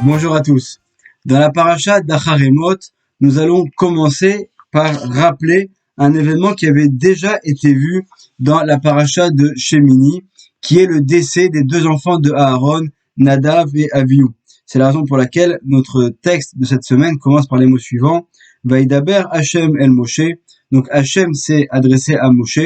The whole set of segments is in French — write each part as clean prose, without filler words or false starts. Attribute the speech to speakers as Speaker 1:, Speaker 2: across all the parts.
Speaker 1: Bonjour à tous. Dans la paracha d'Acharemot, nous allons commencer par rappeler un événement qui avait déjà été vu dans la paracha de Shemini, qui est le décès des deux enfants de Aaron, Nadav et Avihu. C'est la raison pour laquelle notre texte de cette semaine commence par les mots suivants. Vaïdaber Hashem el Moshe. Donc Hashem s'est adressé à Moshe.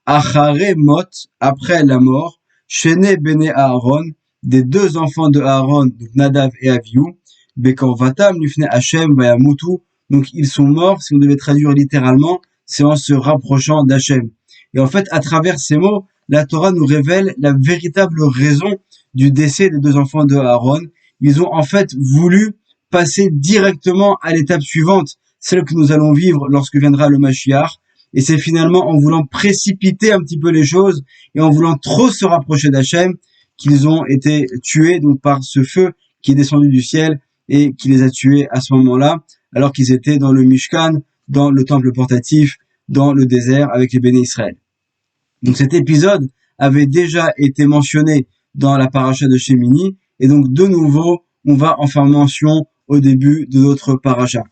Speaker 1: Acharemot, après la mort. Shene bene Aaron, des deux enfants de Aaron, donc Nadav et Avihu, Bekor Vatam, Lifne Hashem, Vayamutu, donc ils sont morts, si on devait traduire littéralement, c'est en se rapprochant d'Hachem. Et en fait, à travers ces mots, la Torah nous révèle la véritable raison du décès des deux enfants de Aaron. Ils ont en fait voulu passer directement à l'étape suivante, celle que nous allons vivre lorsque viendra le Mashiach. Et c'est finalement en voulant précipiter un petit peu les choses et en voulant trop se rapprocher d'Hachem qu'ils ont été tués donc par ce feu qui est descendu du ciel et qui les a tués à ce moment-là, alors qu'ils étaient dans le Mishkan, dans le temple portatif, dans le désert avec les Béné Israël. Donc cet épisode avait déjà été mentionné dans la paracha de Shemini, et donc de nouveau, on va en faire mention au début de notre paracha.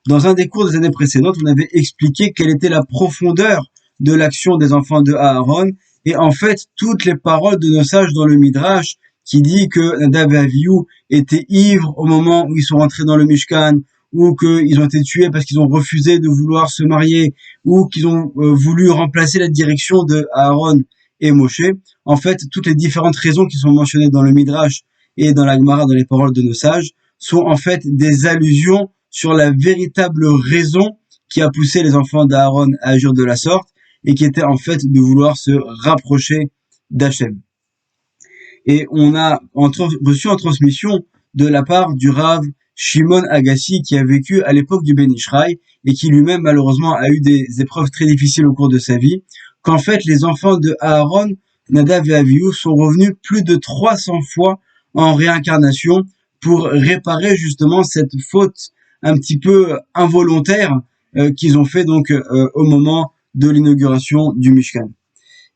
Speaker 1: Dans un des cours des années précédentes, on avait expliqué quelle était la profondeur de l'action des enfants de Aaron, et en fait, toutes les paroles de nos sages dans le Midrash, qui dit que Nadav et Avihu étaient ivres au moment où ils sont rentrés dans le Mishkan, ou qu'ils ont été tués parce qu'ils ont refusé de vouloir se marier, ou qu'ils ont voulu remplacer la direction de Aaron et Moshe. En fait, toutes les différentes raisons qui sont mentionnées dans le Midrash et dans la Gemara, dans les paroles de nos sages, sont en fait des allusions sur la véritable raison qui a poussé les enfants d'Aaron à agir de la sorte, et qui était en fait de vouloir se rapprocher d'Hachem. Et on a reçu en transmission de la part du Rav Shimon Agassi, qui a vécu à l'époque du Ben Ishraï et qui lui-même malheureusement a eu des épreuves très difficiles au cours de sa vie, qu'en fait les enfants de Aaron, Nadav et Avihu sont revenus plus de 300 fois en réincarnation pour réparer justement cette faute un petit peu involontaire qu'ils ont fait donc au moment de l'inauguration du Mishkan.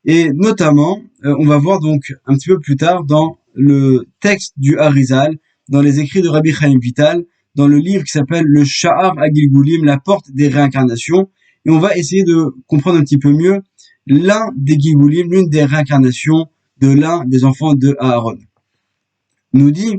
Speaker 1: Et notamment, on va voir donc un petit peu plus tard dans le texte du Harizal, dans les écrits de Rabbi Chaim Vital, dans le livre qui s'appelle le Sha'ar HaGilgulim, la porte des réincarnations, et on va essayer de comprendre un petit peu mieux l'un des Gilgulim, l'une des réincarnations de l'un des enfants de Aaron. Nous dit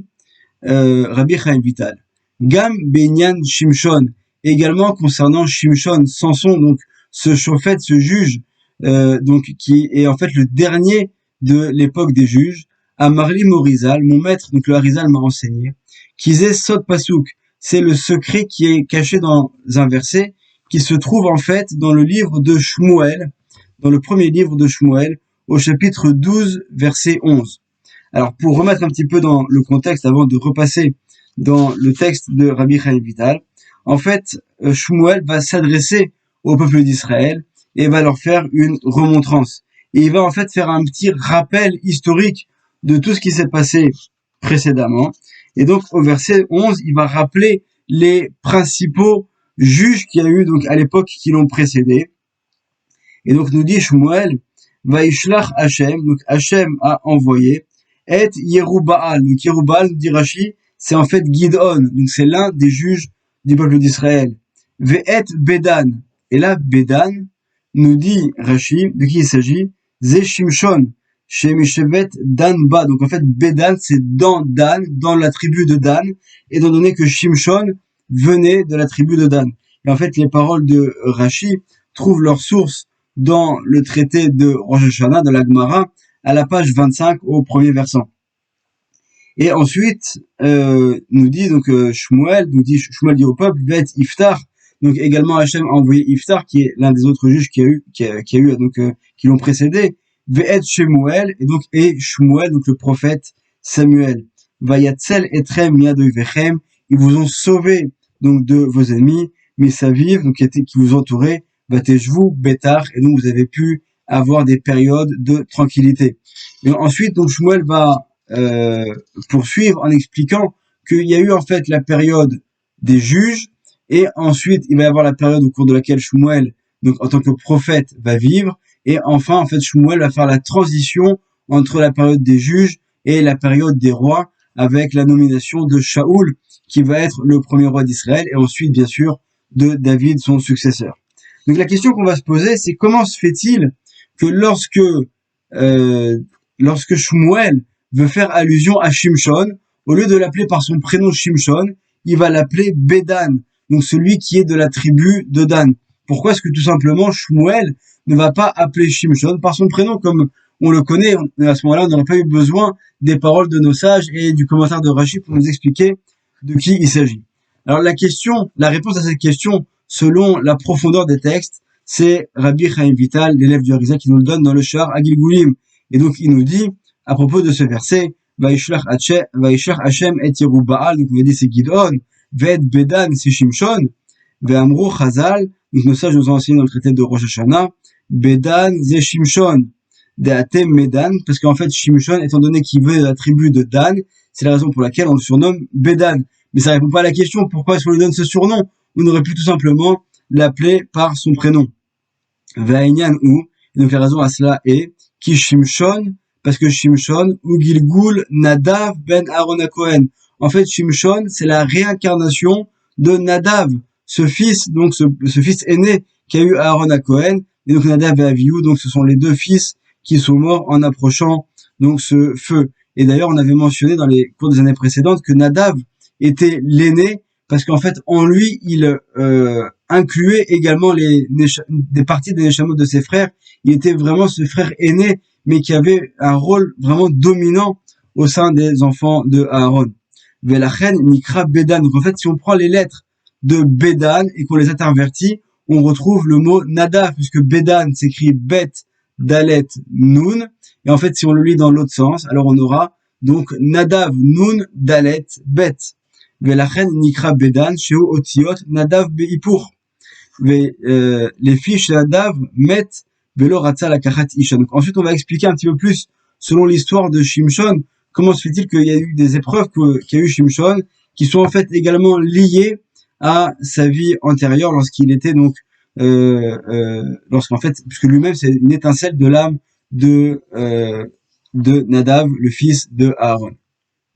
Speaker 1: Rabbi Chaim Vital, Gam Benyan Shimshon, également concernant Shimshon, Samson, donc ce shofet, ce juge, donc qui est en fait le dernier de l'époque des juges, Amarli Morizal, mon maître, donc le Harizal m'a enseigné, Kizé Sod Pasuk, c'est le secret qui est caché dans un verset, qui se trouve en fait dans le livre de Shmuel, dans le premier livre de Shmuel, au chapitre 12, verset 11. Alors pour remettre un petit peu dans le contexte, avant de repasser dans le texte de Rabbi Chaim Vital, en fait, Shmuel va s'adresser au peuple d'Israël et va leur faire une remontrance. Et il va en fait faire un petit rappel historique de tout ce qui s'est passé précédemment. Et donc au verset 11, il va rappeler les principaux juges qu'il y a eu donc à l'époque qui l'ont précédé. Et donc nous dit Shmuel, Vaishlach Hashem, donc Hashem a envoyé, et Yerubaal, donc Yerubaal, dit Rashi, c'est en fait Gidon, donc c'est l'un des juges du peuple d'Israël. Ve'et Bedan, et là Bedan, nous dit Rashi, de qui il s'agit, Ze Shimshon, chez Mishevet Dan Ba, donc en fait Bedan c'est dans Dan, dans la tribu de Dan, étant donné que Shimshon venait de la tribu de Dan. Et en fait les paroles de Rashi trouvent leur source dans le traité de Rosh Hashanah, de la Gemara, à la page 25 au premier versant. Et ensuite, nous dit donc Shmuel dit au peuple, Vet Iftar, donc également Hachem a envoyé Iftar, qui est l'un des autres juges qui a eu donc qui l'ont précédé, Ve'et Shemuel, et Shmuel, donc le prophète Samuel, Vayatzel etrem miadoy vechem, ils vous ont sauvé donc de vos ennemis, Misaviv, donc qui vous entouraient, Vateshvu Betar, et donc vous avez pu avoir des périodes de tranquillité. Et ensuite, donc Shmuel va poursuivre en expliquant qu'il y a eu en fait la période des juges, et ensuite il va y avoir la période au cours de laquelle Shmuel, donc en tant que prophète, va vivre, et enfin en fait Shmuel va faire la transition entre la période des juges et la période des rois, avec la nomination de Shaoul, qui va être le premier roi d'Israël, et ensuite, bien sûr, de David, son successeur. Donc la question qu'on va se poser, c'est comment se fait-il que lorsque Shmuel veut faire allusion à Shimshon, au lieu de l'appeler par son prénom Shimshon, il va l'appeler Bédan, donc celui qui est de la tribu de Dan. Pourquoi est-ce que tout simplement Shmuel ne va pas appeler Shimshon par son prénom comme on le connaît? À ce moment-là, on n'aurait pas eu besoin des paroles de nos sages et du commentaire de Rashi pour nous expliquer de qui il s'agit. Alors la réponse à cette question, selon la profondeur des textes, c'est Rabbi Chaim Vital, l'élève du Harizal, qui nous le donne dans le Shar Agilgulim. Et donc il nous dit, à propos de ce verset, Vaishlach Hashem et Yerubbaal, donc on va dire c'est Gidon, Ved Bedan c'est Shimshon, Ve'amru Chazal, donc nos sages nous ont enseigné dans le traité de Rosh Hashanah, Bedan c'est Shimshon, Deatem Medan, parce qu'en fait Shimshon, étant donné qu'il veut de la tribu de Dan, c'est la raison pour laquelle on le surnomme Bedan. Mais ça répond pas à la question, pourquoi est-ce qu'on lui donne ce surnom? On aurait pu tout simplement l'appeler par son prénom. Ve'inyan ou, donc la raison à cela est, qui Shimshon, parce que Shimshon, ou Gilgul Nadav ben Aaron Cohen. En fait, Shimshon, c'est la réincarnation de Nadav, ce fils, donc ce fils aîné qu'a eu Aaron Cohen, et donc Nadav et Avihu, donc ce sont les deux fils qui sont morts en approchant donc ce feu. Et d'ailleurs, on avait mentionné dans les cours des années précédentes que Nadav était l'aîné, parce qu'en fait, en lui, il incluait également des parties des Neshamot de ses frères. Il était vraiment ce frère aîné, mais qui avait un rôle vraiment dominant au sein des enfants de Aaron. Velachen Nikra Bedan. Donc en fait, si on prend les lettres de Bedan et qu'on les intervertit, on retrouve le mot Nadav, puisque Bedan s'écrit Bet, Dalet, Nun. Et en fait, si on le lit dans l'autre sens, alors on aura donc Nadav, Nun, Dalet, Bet. Velachen Nikra Bedan, Sheu Otiot, Nadav Beipur. Les fiches Nadav mettent Velo Ratza la Kachat Isha. Donc ensuite, on va expliquer un petit peu plus, selon l'histoire de Shimshon, comment se fait-il qu'il y a eu des épreuves qu'a eu Shimshon, qui sont en fait également liées à sa vie antérieure lorsqu'il était donc, lorsqu'en fait, puisque lui-même c'est une étincelle de l'âme de Nadav, le fils de Aaron.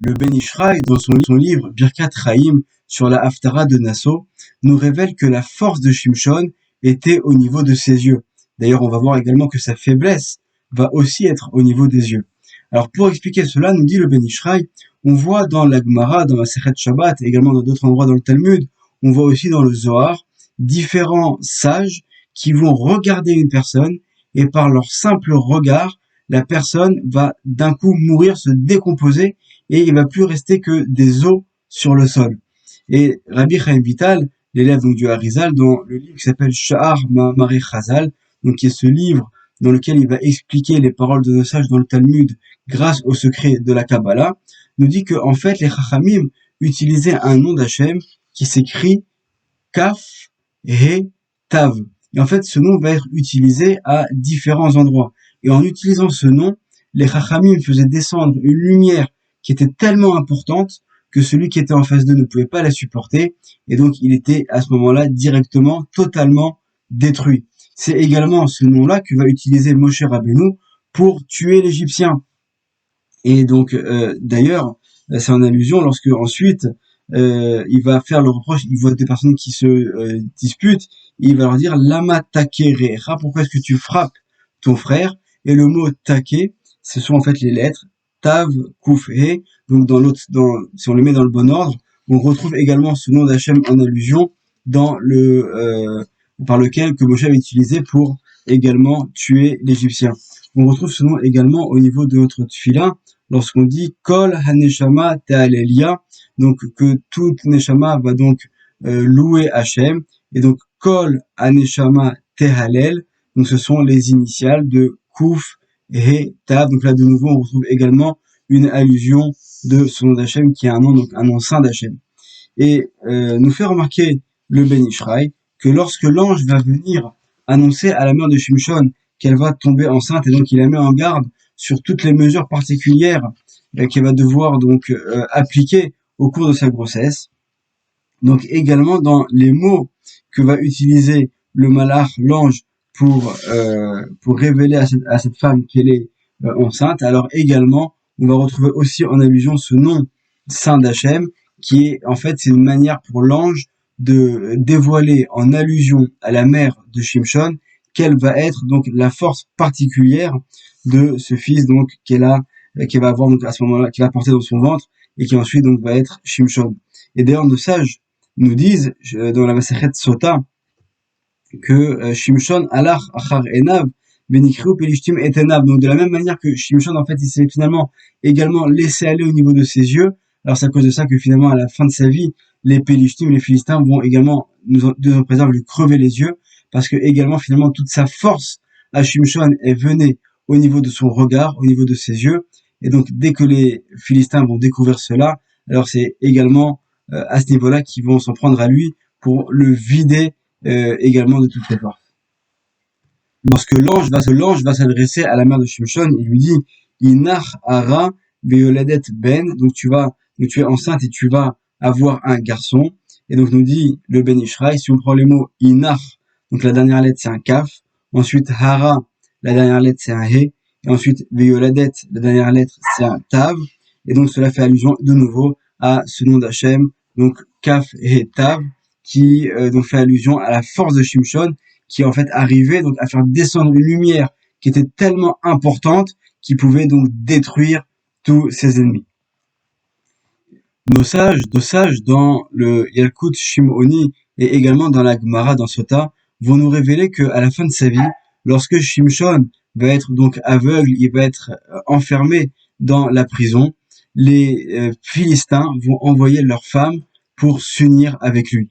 Speaker 1: Le Ben Ishraï, dans son livre Birkat Chaim sur la Haftara de Nassau, nous révèle que la force de Shimshon était au niveau de ses yeux. D'ailleurs, on va voir également que sa faiblesse va aussi être au niveau des yeux. Alors, pour expliquer cela, nous dit le Ben Ishraï, on voit dans la Gemara, dans la Sechet Shabbat, et également dans d'autres endroits dans le Talmud, on voit aussi dans le Zohar, différents sages qui vont regarder une personne, et par leur simple regard, la personne va d'un coup mourir, se décomposer, et il va plus rester que des os sur le sol. Et Rabbi Chaim Vital, l'élève donc du Harizal, dans le livre qui s'appelle Sha'ar Ma'amari Chazal, donc qui est ce livre dans lequel il va expliquer les paroles de nos sages dans le Talmud grâce au secret de la Kabbalah, nous dit que en fait les Chachamim utilisaient un nom d'Hachem qui s'écrit Kaf He Tav. Et en fait ce nom va être utilisé à différents endroits. Et en utilisant ce nom, les Chachamim faisaient descendre une lumière qui était tellement importante que celui qui était en face d'eux ne pouvait pas la supporter, et donc il était à ce moment-là directement, totalement détruit. C'est également ce nom-là que va utiliser Moshe Rabbeinu pour tuer l'Égyptien. Et donc d'ailleurs, c'est en allusion lorsque ensuite il va faire le reproche, il voit des personnes qui se disputent, et il va leur dire Lama takerecha, pourquoi est-ce que tu frappes ton frère? Et le mot take, ce sont en fait les lettres Tav, Kuf, He. Donc si on les met dans le bon ordre, on retrouve également ce nom d'Hachem en allusion dans par lequel que Moshe avait utilisé pour également tuer l'Égyptien. On retrouve ce nom également au niveau de notre tefila, lorsqu'on dit Kol Haneshama Te'alelia, donc que toute Neshama va donc louer Hachem, et donc Kol Haneshama Te'halel, donc ce sont les initiales de Kuf et Tav. Donc là de nouveau on retrouve également une allusion de ce nom d'Hachem qui est un nom, donc un nom saint d'Hachem. Et nous fait remarquer le Ben Ishraï que lorsque l'ange va venir annoncer à la mère de Shimshon qu'elle va tomber enceinte, et donc il la met en garde sur toutes les mesures particulières qu'elle va devoir donc appliquer au cours de sa grossesse. Donc également dans les mots que va utiliser le malach, l'ange, pour révéler à cette femme qu'elle est enceinte, alors également on va retrouver aussi en allusion ce nom saint d'Hachem, qui est, en fait, c'est une manière pour l'ange de dévoiler en allusion à la mère de Shimshon, quelle va être donc la force particulière de ce fils donc qu'elle va avoir donc à ce moment-là, qui va porter dans son ventre et qui ensuite donc va être Shimshon. Et d'ailleurs nos sages nous disent dans la Masechet Sota que Shimshon alach achar enav benikriu pelishtim et enav. Donc de la même manière que Shimshon en fait il s'est finalement également laissé aller au niveau de ses yeux. Alors c'est à cause de ça que finalement à la fin de sa vie les Pélishtim, les Philistins vont également Dieu nous préserve lui crever les yeux parce que également finalement toute sa force à Shimshon est venue au niveau de son regard, au niveau de ses yeux. Et donc dès que les Philistins vont découvrir cela, alors c'est également à ce niveau-là qu'ils vont s'en prendre à lui pour le vider également de toutes ses forces. Lorsque l'ange va s'adresser à la mère de Shimshon, il lui dit Inach ara beyoledet ben, donc tu es enceinte et tu vas avoir un garçon. Et donc nous dit le Ben Ishraï, si on prend les mots Inach, donc la dernière lettre c'est un kaf, ensuite hara, la dernière lettre c'est un he, et ensuite beyoledet, la dernière lettre c'est un tav, et donc cela fait allusion de nouveau à ce nom d'Hachem, donc kaf he tav, qui donc fait allusion à la force de Shimshon, qui en fait arrivait donc à faire descendre une lumière qui était tellement importante qu'il pouvait donc détruire tous ses ennemis. Nos sages dans le Yalkut Shimoni et également dans la Gemara dans Sota vont nous révéler que à la fin de sa vie, lorsque Shimshon va être donc aveugle, il va être enfermé dans la prison, les Philistins vont envoyer leurs femmes pour s'unir avec lui.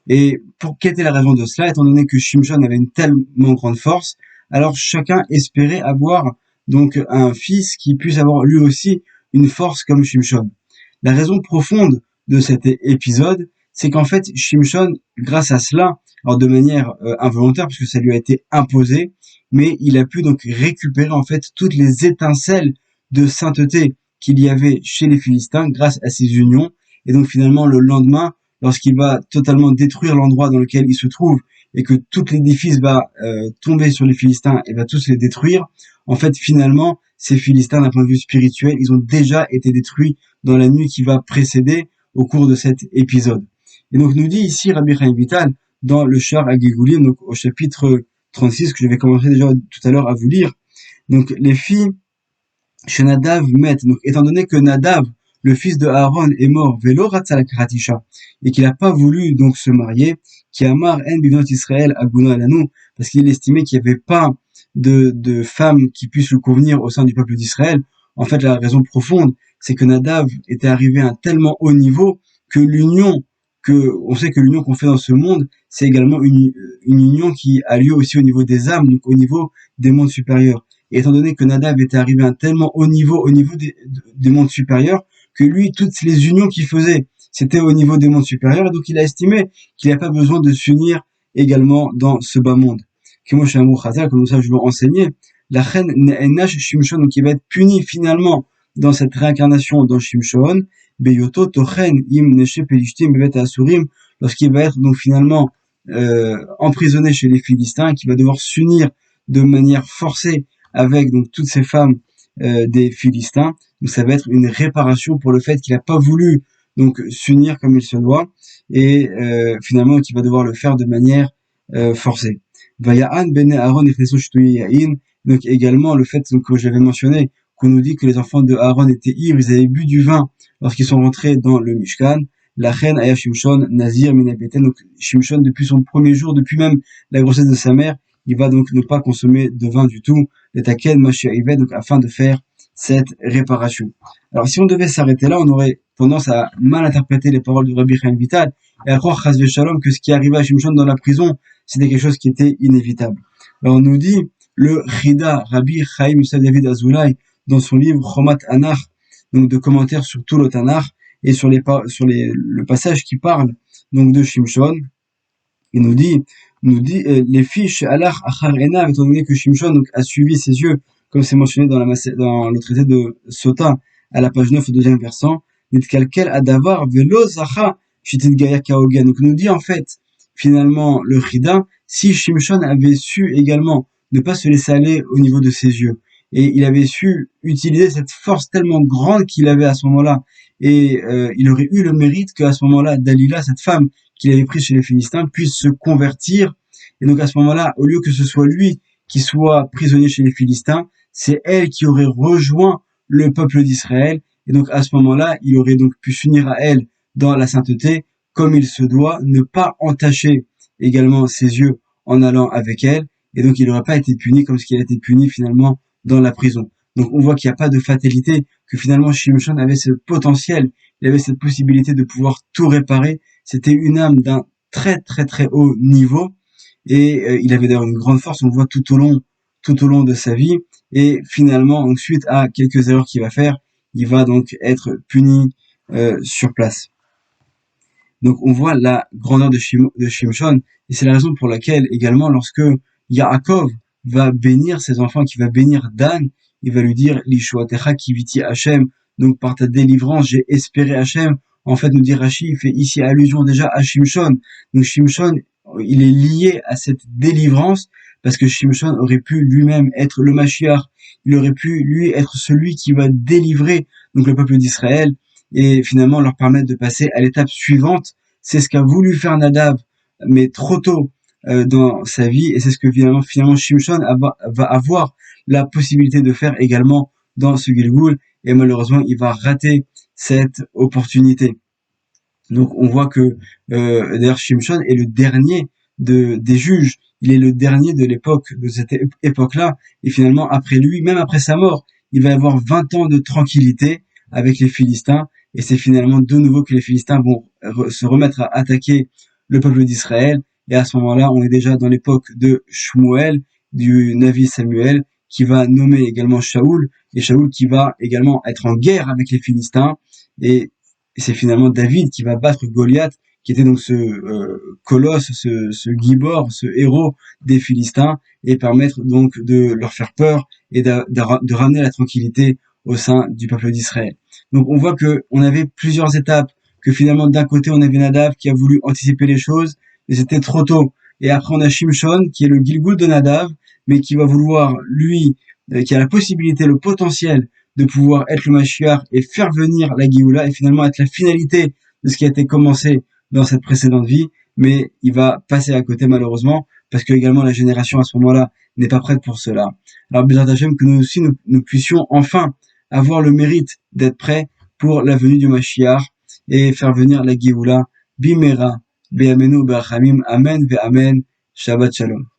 Speaker 1: Et pour quelle était la raison de cela, étant donné que Shimshon avait une tellement grande force, alors chacun espérait avoir donc un fils qui puisse avoir lui aussi une force comme Shimshon. La raison profonde de cet épisode, c'est qu'en fait Shimshon, grâce à cela, alors de manière involontaire parce que ça lui a été imposé, mais il a pu donc récupérer en fait toutes les étincelles de sainteté qu'il y avait chez les Philistins grâce à ces unions. Et donc finalement le lendemain, lorsqu'il va totalement détruire l'endroit dans lequel il se trouve et que tout l'édifice va tomber sur les Philistins et va tous les détruire, en fait finalement ces Philistins d'un point de vue spirituel, ils ont déjà été détruits dans la nuit qui va précéder au cours de cet épisode. Et donc nous dit ici Rabbi Chaim Vital dans le Shar Agigoulim, donc au chapitre 36 que je vais commencer déjà tout à l'heure à vous lire. Donc les filles chez Nadav mettent, donc étant donné que Nadav, le fils de Aaron, est mort velo ratzal karatisha et qu'il n'a pas voulu donc se marier, qui amar en bivnot Israël aguna lanu, parce qu'il estimait qu'il n'y avait pas de femmes qui puissent le convenir au sein du peuple d'Israël. En fait, la raison profonde, c'est que Nadav était arrivé à un tellement haut niveau que on sait que l'union qu'on fait dans ce monde, c'est également une union qui a lieu aussi au niveau des âmes, donc au niveau des mondes supérieurs. Et étant donné que Nadav était arrivé à un tellement haut niveau des mondes supérieurs, que lui, toutes les unions qu'il faisait, c'était au niveau des mondes supérieurs, et donc il a estimé qu'il n'a pas besoin de s'unir également dans ce bas monde. Comme ça je veux enseigner, la reine Ne'enash Shimshon, donc il va être puni finalement dans cette réincarnation dans Shimshon, Beyoto Tochen Im Neshe Pelishtim Bevet Asurim, lorsqu'il va être donc finalement emprisonné chez les Philistins, qui va devoir s'unir de manière forcée avec donc toutes ces femmes des Philistins. Donc ça va être une réparation pour le fait qu'il n'a pas voulu donc s'unir comme il se doit et finalement qu'il va devoir le faire de manière forcée. Vaya'an bene Aaron echnesu shtuyi yain, donc également le fait donc, que j'avais mentionné qu'on nous dit que les enfants de Aaron étaient ivres, ils avaient bu du vin lorsqu'ils sont rentrés dans le Mishkan. La reine Aya Shimshon Nazir Minabeten, donc Shimshon depuis son premier jour, depuis même la grossesse de sa mère, il va donc ne pas consommer de vin du tout, le taken Mashiach, donc afin de faire cette réparation. Alors si on devait s'arrêter là, on aurait tendance à mal interpréter les paroles de Rabbi Chaim Vital et à croire chas v'shalom que ce qui arrivait à Shimshon dans la prison, c'était quelque chose qui était inévitable. Alors on nous dit le Chida Rabbi Chaim Yosef David Azoulay dans son livre Chomat Anach, donc de commentaires sur tout le Tanakh et sur le passage qui parle donc de Shimshon. Il nous dit les fiches Alach Achar Enav, étant donné que Shimshon donc, a suivi ses yeux, comme c'est mentionné dans le traité de Sota, à la page 9 au deuxième versant, Nitkalkel Adavar Velo Zacha Shitit Gaya Kaogen. Donc, nous dit en fait, finalement, le Chida, si Shimshon avait su également ne pas se laisser aller au niveau de ses yeux, et il avait su utiliser cette force tellement grande qu'il avait à ce moment-là, et il aurait eu le mérite qu'à ce moment-là, Dalila, cette femme qu'il avait prise chez les Philistins, puisse se convertir. Et donc à ce moment-là, au lieu que ce soit lui qui soit prisonnier chez les Philistins, c'est elle qui aurait rejoint le peuple d'Israël. Et donc à ce moment-là, il aurait donc pu s'unir à elle dans la sainteté, comme il se doit, ne pas entacher également ses yeux en allant avec elle. Et donc il n'aurait pas été puni comme ce qu'il a été puni finalement dans la prison. Donc on voit qu'il n'y a pas de fatalité, que finalement Shimshon avait ce potentiel, il avait cette possibilité de pouvoir tout réparer. C'était une âme d'un très très très haut niveau, et il avait d'ailleurs une grande force, on le voit tout au long de sa vie, et finalement, donc, suite à quelques erreurs qu'il va faire, il va donc être puni sur place. Donc on voit la grandeur de Shimshon, et c'est la raison pour laquelle également lorsque Yaakov va bénir ses enfants, qui va bénir Dan, il va lui dire Lishuatecha kiviti Hashem, donc par ta délivrance j'ai espéré Hashem. En fait, nous dit Rashi, il fait ici allusion déjà à Shimshon. Donc Shimshon, il est lié à cette délivrance parce que Shimshon aurait pu lui-même être le Mashiach, il aurait pu lui être celui qui va délivrer donc le peuple d'Israël et finalement leur permettre de passer à l'étape suivante. C'est ce qu'a voulu faire Nadav, mais trop tôt dans sa vie, et c'est ce que finalement Shimshon va avoir la possibilité de faire également dans ce Gilgul, et malheureusement il va rater cette opportunité. Donc on voit que d'ailleurs Shimshon est le dernier des juges, il est le dernier de cette époque-là, et finalement après lui, même après sa mort, il va y avoir 20 ans de tranquillité avec les Philistins, et c'est finalement de nouveau que les Philistins vont se remettre à attaquer le peuple d'Israël, et à ce moment-là, on est déjà dans l'époque de Shmuel, du Navi Samuel, qui va nommer également Shaoul, et Shaoul qui va également être en guerre avec les Philistins, et c'est finalement David qui va battre Goliath, qui était donc ce colosse, ce gibor, ce héros des Philistins, et permettre donc de leur faire peur et de ramener la tranquillité au sein du peuple d'Israël. Donc on voit que on avait plusieurs étapes, que finalement d'un côté on avait Nadav qui a voulu anticiper les choses, mais c'était trop tôt. Et après on a Shimshon qui est le Gilgul de Nadav, mais qui va vouloir lui, qui a la possibilité, le potentiel de pouvoir être le Mashiach et faire venir la Géoula et finalement être la finalité de ce qui a été commencé dans cette précédente vie, mais il va passer à côté malheureusement parce que également la génération à ce moment-là n'est pas prête pour cela. Alors Bezrat Hashem, que nous aussi nous puissions enfin avoir le mérite d'être prêts pour la venue du Mashiach et faire venir la Géoula Bimera Be'amenu Be'achamim Amen Ve'amen. Shabbat Shalom.